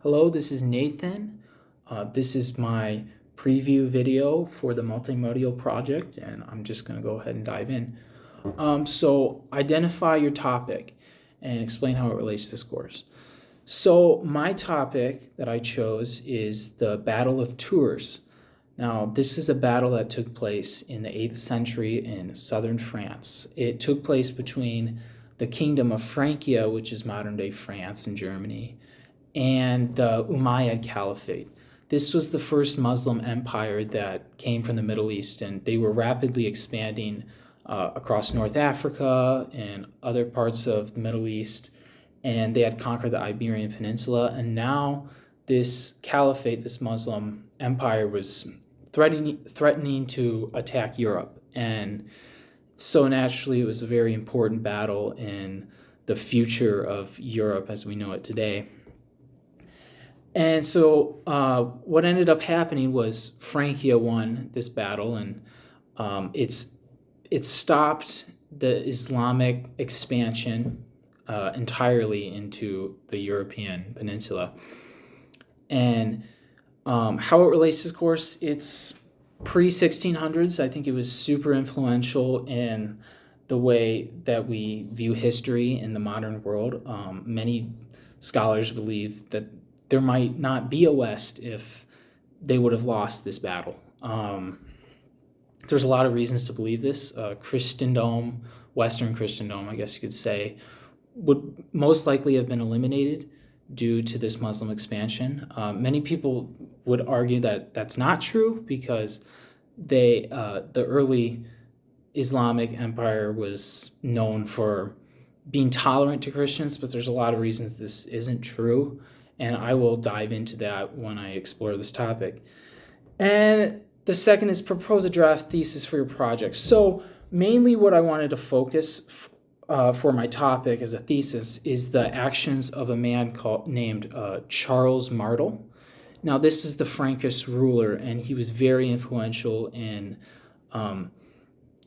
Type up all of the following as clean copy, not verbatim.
Hello, this is Nathan. This is my preview video for the multimodal project, and I'm just going to go ahead and dive in. So identify your topic and explain how it relates to this course. So my topic that I chose is the Battle of Tours. Now, this is a battle that took place in the 8th century in southern France. It took place between the Kingdom of Francia, which is modern-day France and Germany, and the Umayyad Caliphate. This was the first Muslim empire that came from the Middle East, and they were rapidly expanding across North Africa and other parts of the Middle East, and they had conquered the Iberian Peninsula, and now this caliphate, this Muslim empire, was threatening to attack Europe. And so naturally, it was a very important battle in the future of Europe as we know it today. And so what ended up happening was Francia won this battle, and it stopped the Islamic expansion entirely into the European peninsula. And how it relates to this course, it's pre-1600s. I think it was super influential in the way that we view history in the modern world. Many scholars believe that there might not be a West if they would have lost this battle. There's a lot of reasons to believe this. Christendom, Western Christendom, I guess you could say, would most likely have been eliminated due to this Muslim expansion. Many people would argue that that's not true because the early Islamic empire was known for being tolerant to Christians, but there's a lot of reasons this isn't true. And I will dive into that when I explore this topic. And the second is propose a draft thesis for your project. So mainly what I wanted to focus for my topic as a thesis is the actions of a man named Charles Martel. Now this is the Frankish ruler, and he was very influential in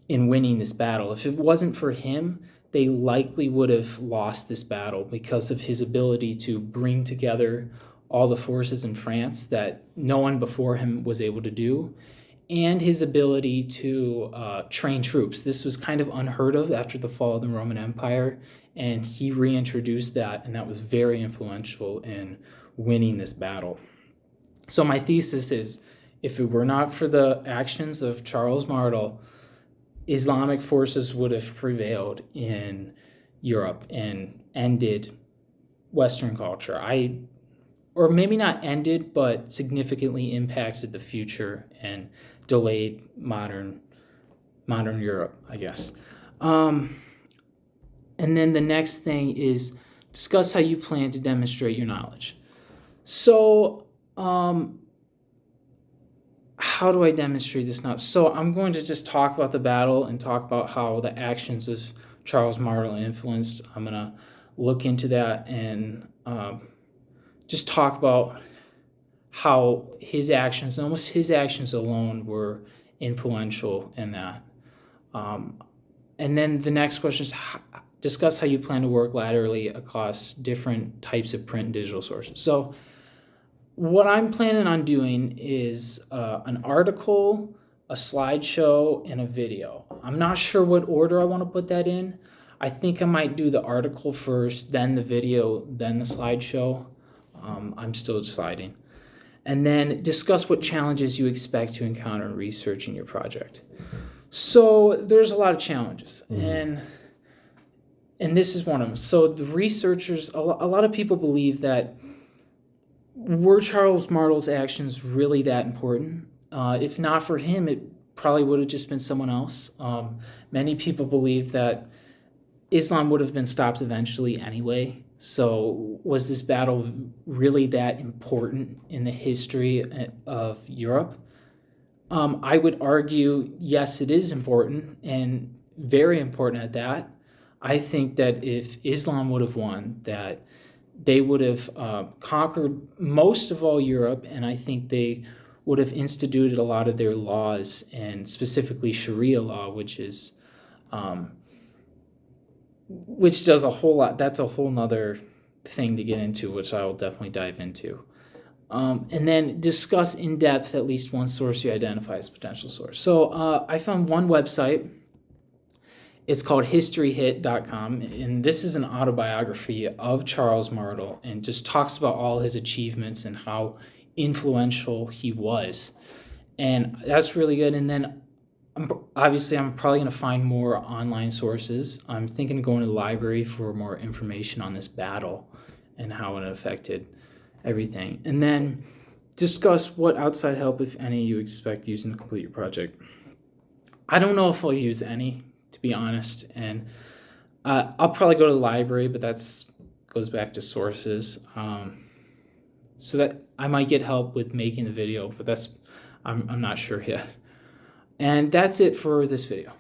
winning this battle. If it wasn't for him, they likely would have lost this battle because of his ability to bring together all the forces in France that no one before him was able to do, and his ability to train troops. This was kind of unheard of after the fall of the Roman Empire, and he reintroduced that, and that was very influential in winning this battle. So my thesis is, if it were not for the actions of Charles Martel, Islamic forces would have prevailed in Europe and ended Western culture. Or maybe not ended, but significantly impacted the future and delayed modern Europe, I guess. And then the next thing is discuss how you plan to demonstrate your knowledge. So, how do I demonstrate this knowledge? So I'm going to just talk about the battle and talk about how the actions of Charles Martel influenced. I'm going to look into that and just talk about how his actions, almost his actions alone, were influential in that. And then the next question is discuss how you plan to work laterally across different types of print and digital sources. So what I'm planning on doing is an article, a slideshow, and a video. I'm not sure what order I want to put that in. I think I might do the article first, then the video, then the slideshow. I'm still deciding. And then discuss what challenges you expect to encounter in researching your project. So there's a lot of challenges, and this is one of them. So the researchers, a lot of people believe that were Charles Martel's actions really that important? If not for him, it probably would have just been someone else. Many people believe that Islam would have been stopped eventually anyway. So was this battle really that important in the history of Europe? I would argue, yes, it is important, and very important at that. I think that if Islam would have won, that they would have conquered most of all Europe, and I think they would have instituted a lot of their laws, and specifically Sharia law, which does a whole lot. That's a whole nother thing to get into, which I will definitely dive into. And then discuss in depth at least one source you identify as a potential source. So I found one website. It's called historyhit.com, and this is an autobiography of Charles Martel and just talks about all his achievements and how influential he was. And that's really good. And then obviously I'm probably going to find more online sources. I'm thinking of going to the library for more information on this battle and how it affected everything. And then discuss what outside help, if any, you expect using to complete your project. I don't know if I'll use any, to be honest, and I'll probably go to the library, but that's goes back to sources. So that I might get help with making the video, but I'm not sure yet. And that's it for this video.